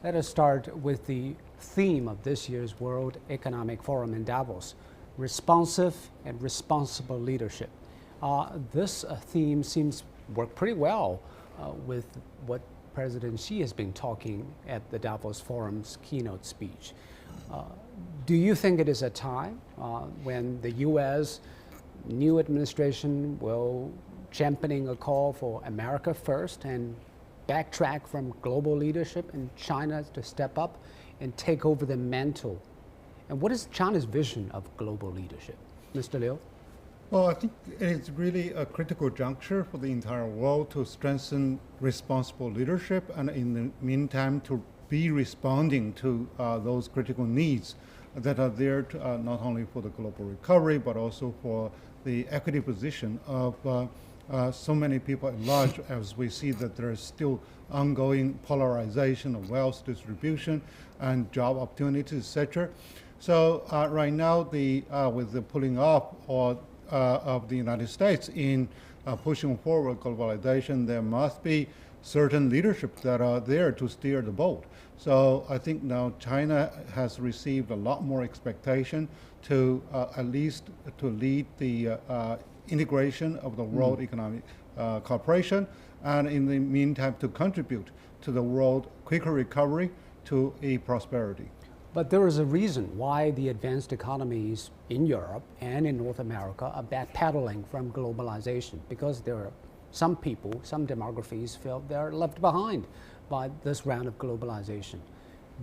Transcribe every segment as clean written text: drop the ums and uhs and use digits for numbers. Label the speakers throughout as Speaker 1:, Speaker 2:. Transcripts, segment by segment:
Speaker 1: Let us start with the theme of this year's World Economic Forum in Davos, responsive and responsible leadership. This theme seems to work pretty well with what President Xi has been talking at the Davos Forum's keynote speech. Do you think it is a time when the U.S. new administration will championing a call for America first and backtrack from global leadership and China to step up and take over the mantle? And what is China's vision of global leadership? Mr. Liu?
Speaker 2: Well, I think it is really a critical juncture for the entire world to strengthen responsible leadership and in the meantime to be responding to those critical needs that are there to, not only for the global recovery, but also for the equity position of so many people at large, as we see that there is still ongoing polarization of wealth distribution and job opportunities, etc. So right now, with the pulling up of the United States in pushing forward globalization, there must be certain leadership that are there to steer the boat. So I think now China has received a lot more expectation to at least to lead the integration of the World Economic Cooperation, and in the meantime to contribute to the world quicker recovery to a prosperity.
Speaker 1: But there is a reason why the advanced economies in Europe and in North America are backpedaling from globalization, because there are some people, some demographies feel they're left behind by this round of globalization.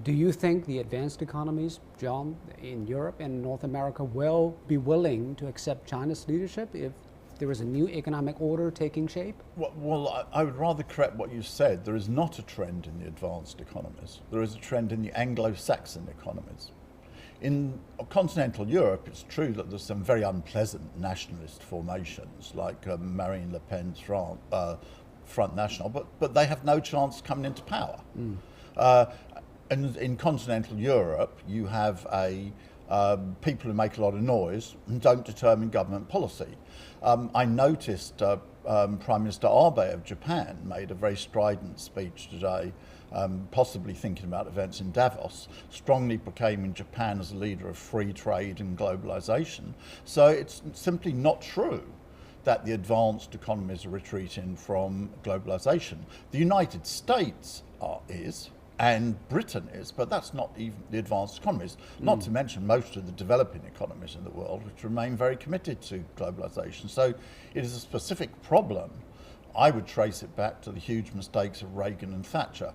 Speaker 1: Do you think the advanced economies, John, in Europe and North America will be willing to accept China's leadership if there is a new economic order taking shape?
Speaker 3: Well, I would rather correct what you said. There is not a trend in the advanced economies. There is a trend in the Anglo-Saxon economies. In continental Europe, it's true that there's some very unpleasant nationalist formations, like Marine Le Pen's Front National, but they have no chance coming into power. And in continental Europe, you have people who make a lot of noise and don't determine government policy. I noticed Prime Minister Abe of Japan made a very strident speech today, possibly thinking about events in Davos, strongly proclaiming Japan as a leader of free trade and globalization. So it's simply not true that the advanced economies are retreating from globalization. The United States is, and Britain is, but that's not even the advanced economies, not to mention most of the developing economies in the world, which remain very committed to globalization. So it is a specific problem. I would trace it back to the huge mistakes of Reagan and Thatcher.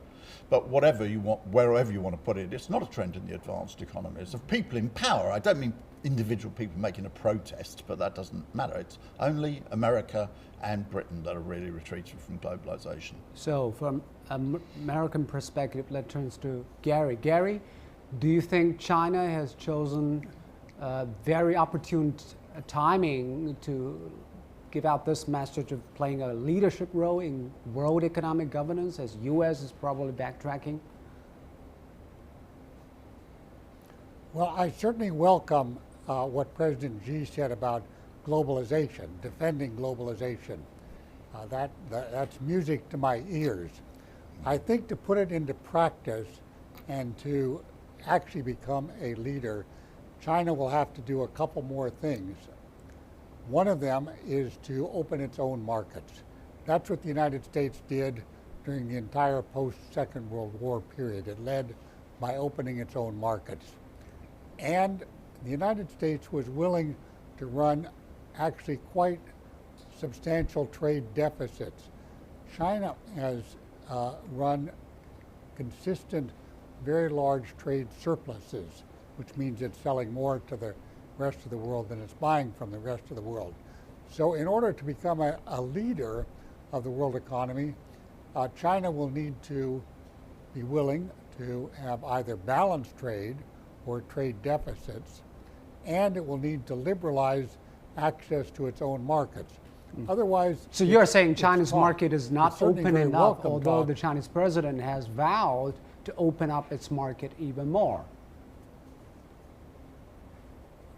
Speaker 3: But whatever you want, wherever you want to put it, it's not a trend in the advanced economies of people in power. I don't mean individual people making a protest, but that doesn't matter. It's only America and Britain that are really retreating from globalization.
Speaker 1: So from an American perspective, let's turn to Gary. Gary, do you think China has chosen very opportune timing to give out this message of playing a leadership role in world economic governance, as U.S. is probably backtracking?
Speaker 4: Well, I certainly welcome what President Xi said about globalization, defending globalization. That's music to my ears. I think to put it into practice and to actually become a leader, China will have to do a couple more things. One of them is to open its own markets. That's what the United States did during the entire post-Second World War period. It led by opening its own markets. And the United States was willing to run actually quite substantial trade deficits. China has run consistent, very large trade surpluses, which means it's selling more to the rest of the world than it's buying from the rest of the world. So in order to become a leader of the world economy, China will need to be willing to have either balanced trade or trade deficits, and it will need to liberalize access to its own markets. Otherwise,
Speaker 1: so you're saying China's market is not open enough, although the Chinese president has vowed to open up its market even more.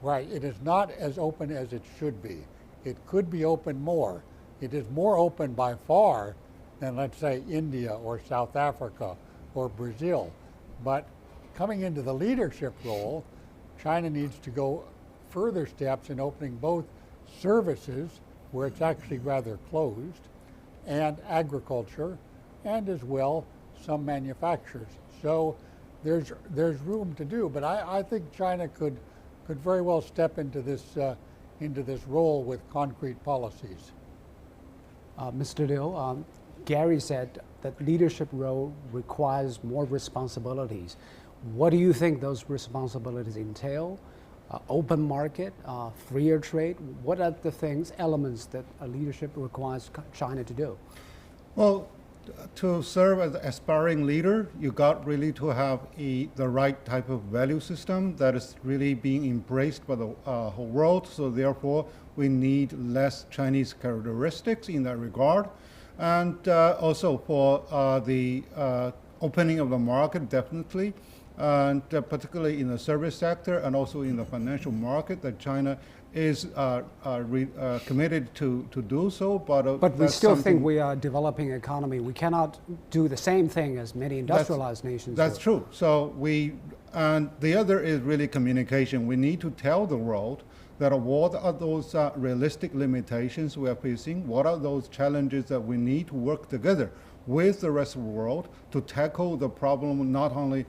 Speaker 4: Right, it is not as open as it should be. It could be open more. It is more open by far than, let's say, India or South Africa or Brazil. But coming into the leadership role, China needs to go further steps in opening both services, where it's actually rather closed, and agriculture, and as well some manufacturers. So there's room to do, but I think China could very well step into this role with concrete policies.
Speaker 1: Mr. Liu, Gary said that leadership role requires more responsibilities. What do you think those responsibilities entail? Open market, freer trade? What are the elements that a leadership requires China to do?
Speaker 2: Well, to serve as an aspiring leader, you got really to have the right type of value system that is really being embraced by the whole world. So therefore, we need less Chinese characteristics in that regard. And also for the opening of the market, definitely. And particularly in the service sector and also in the financial market, that China is committed to do so. But
Speaker 1: we still think we are a developing economy. We cannot do the same thing as many industrialized nations do.
Speaker 2: That's true. So and the other is really communication. We need to tell the world that what are those realistic limitations we are facing, what are those challenges that we need to work together with the rest of the world to tackle the problem, not only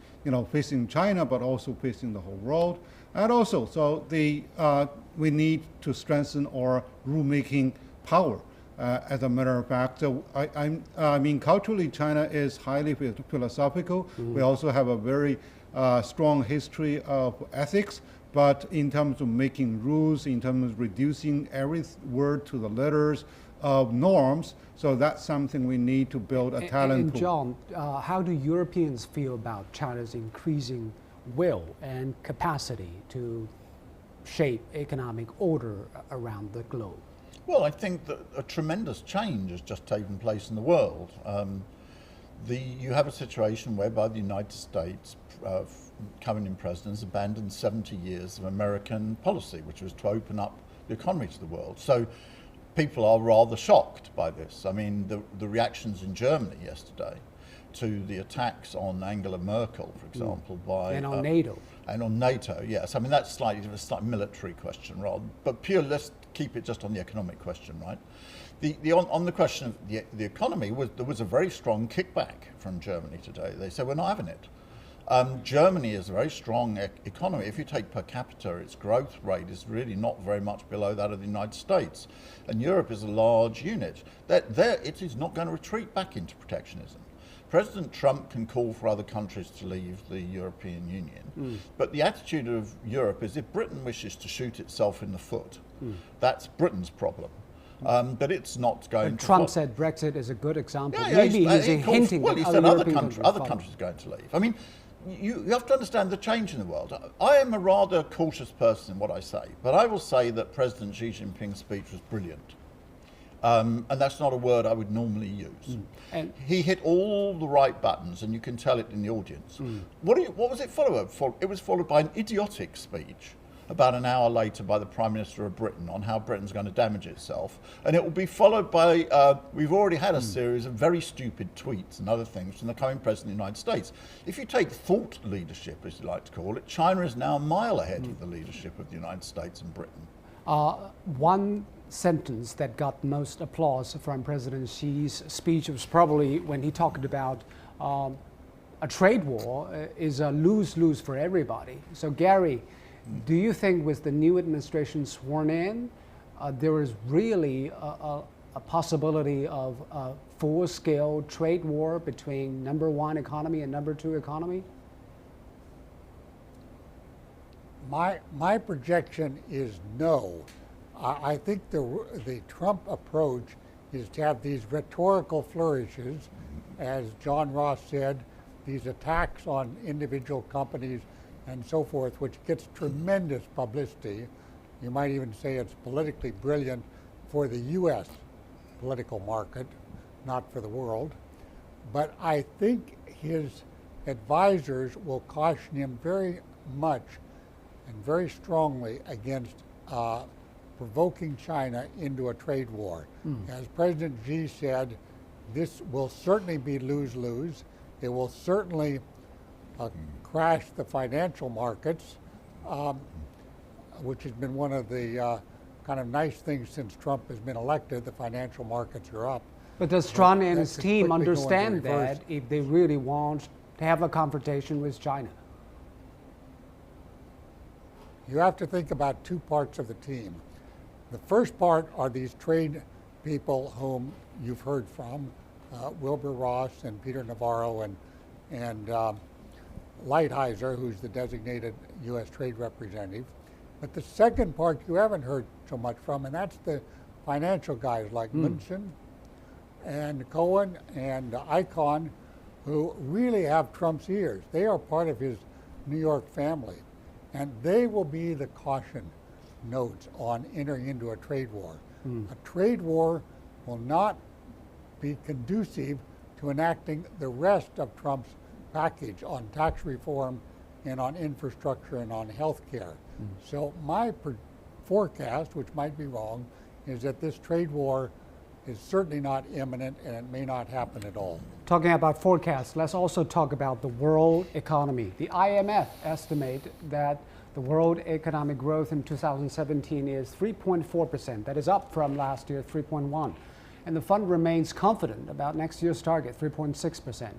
Speaker 2: facing China, but also facing the whole world. And also, so we need to strengthen our rule-making power. As a matter of fact, so I mean, culturally, China is highly philosophical. Mm-hmm. We also have a very strong history of ethics. But in terms of making rules, in terms of reducing every word to the letters of norms, so that's something we need to build a talent pool.
Speaker 1: John, how do Europeans feel about China's increasing will and capacity to shape economic order around the globe?
Speaker 3: Well, I think that a tremendous change has just taken place in the world. You have a situation whereby the United States, coming in president, has abandoned 70 years of American policy, which was to open up the economy to the world. So people are rather shocked by this. I mean, the reactions in Germany yesterday to the attacks on Angela Merkel, for example,
Speaker 1: and on NATO.
Speaker 3: And on NATO, yes. I mean, that's a slight military question, rather. But let's keep it just on the economic question, right? On the question of the economy, there was a very strong kickback from Germany today. They said, we're not having it. Germany is a very strong economy. If you take per capita, its growth rate is really not very much below that of the United States. And Europe is a large unit. It is not going to retreat back into protectionism. President Trump can call for other countries to leave the European Union. But the attitude of Europe is if Britain wishes to shoot itself in the foot, that's Britain's problem. But it's not going to.
Speaker 1: Trump said Brexit is a good example.
Speaker 3: Yeah,
Speaker 1: Maybe he's hinting
Speaker 3: well, he
Speaker 1: that
Speaker 3: said
Speaker 1: other
Speaker 3: countries are going to leave. I mean, you have to understand the change in the world. I am a rather cautious person in what I say, but I will say that President Xi Jinping's speech was brilliant. And that's not a word I would normally use. And he hit all the right buttons, and you can tell it in the audience. What was it followed? It was followed by an idiotic speech about an hour later by the Prime Minister of Britain on how Britain's going to damage itself. And it will be followed by, we've already had a series of very stupid tweets and other things from the coming President of the United States. If you take thought leadership, as you like to call it, China is now a mile ahead of the leadership of the United States and Britain.
Speaker 1: One sentence that got most applause from President Xi's speech was probably when he talked about a trade war is a lose-lose for everybody. So Gary, do you think with the new administration sworn in, there is really a possibility of a full-scale trade war between number one economy and number two economy?
Speaker 4: My projection is no. I think the Trump approach is to have these rhetorical flourishes, as John Ross said, these attacks on individual companies and so forth, which gets tremendous publicity. You might even say it's politically brilliant for the U.S. political market, not for the world. But I think his advisors will caution him very much and very strongly against provoking China into a trade war. As President Xi said, this will certainly be lose-lose. It will certainly crashed the financial markets, which has been one of the kind of nice things since Trump has been elected. The financial markets are up.
Speaker 1: But does Trump and
Speaker 4: that
Speaker 1: his
Speaker 4: could
Speaker 1: team
Speaker 4: quickly go into
Speaker 1: understand
Speaker 4: reverse.
Speaker 1: that if they really want to have a confrontation with China?
Speaker 4: You have to think about two parts of the team. The first part are these trade people whom you've heard from, Wilbur Ross and Peter Navarro and Lighthizer, who's the designated U.S. trade representative. But the second part you haven't heard so much from, and that's the financial guys like Munson and Cohen and Icahn, who really have Trump's ears. They are part of his New York family, and they will be the caution notes on entering into a trade war. A trade war will not be conducive to enacting the rest of Trump's package on tax reform and on infrastructure and on health care. So my forecast, which might be wrong, is that this trade war is certainly not imminent and it may not happen at all.
Speaker 1: Talking about forecasts, let's also talk about the world economy. The IMF estimate that the world economic growth in 2017 is 3.4%. That is up from last year's 3.1%. And the fund remains confident about next year's target, 3.6%.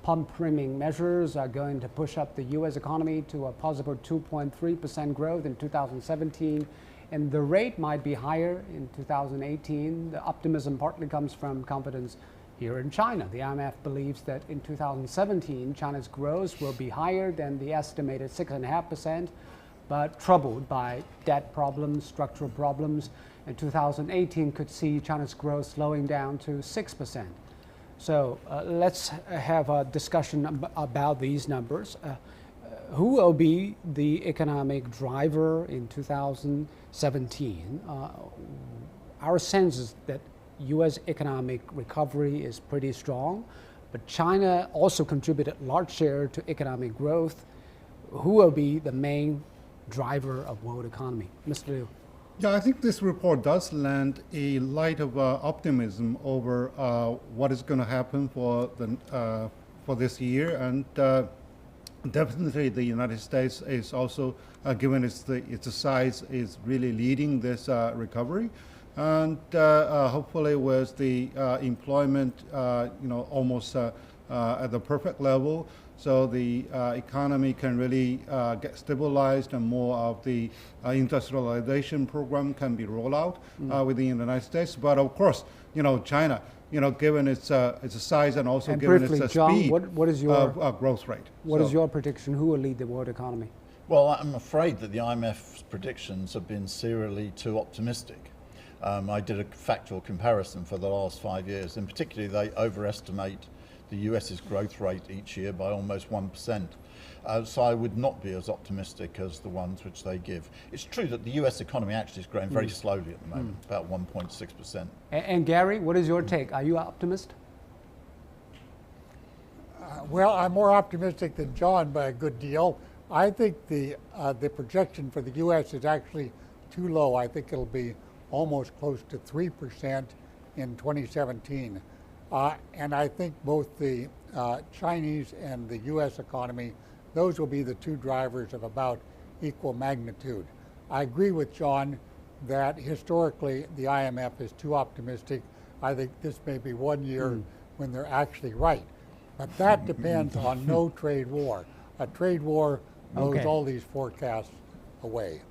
Speaker 1: Pump priming measures are going to push up the U.S. economy to a possible 2.3% growth in 2017. And the rate might be higher in 2018. The optimism partly comes from confidence here in China. The IMF believes that in 2017, China's growth will be higher than the estimated 6.5%, but troubled by debt problems, structural problems. And 2018 could see China's growth slowing down to 6%. So let's have a discussion about these numbers. Who will be the economic driver in 2017? Our sense is that U.S. economic recovery is pretty strong, but China also contributed large share to economic growth. Who will be the main driver of world economy? Mr. Liu.
Speaker 2: Yeah, I think this report does lend a light of optimism over what is going to happen for this year, and definitely the United States is also, given its size, is really leading this recovery, and hopefully with the employment, almost at the perfect level. So the economy can really get stabilized, and more of the industrialization program can be rolled out within the United States. But of course, China, given its size and also
Speaker 1: And
Speaker 2: given
Speaker 1: briefly,
Speaker 2: its
Speaker 1: John,
Speaker 2: speed
Speaker 1: what is your
Speaker 2: growth rate.
Speaker 1: What is your prediction? Who will lead the world economy?
Speaker 3: Well, I'm afraid that the IMF's predictions have been serially too optimistic. I did a factual comparison for the last 5 years, and particularly they overestimate the US's growth rate each year by almost 1%. So I would not be as optimistic as the ones which they give. It's true that the US economy actually is growing very slowly at the moment, about 1.6%.
Speaker 1: And Gary, what is your take? Are you an optimist?
Speaker 4: Well, I'm more optimistic than John by a good deal. I think the projection for the U.S. is actually too low. I think it'll be almost close to 3% in 2017. And I think both the Chinese and the U.S. economy, those will be the two drivers of about equal magnitude. I agree with John that historically the IMF is too optimistic. I think this may be one year when they're actually right. But that depends on no trade war. A trade war blows all these forecasts away.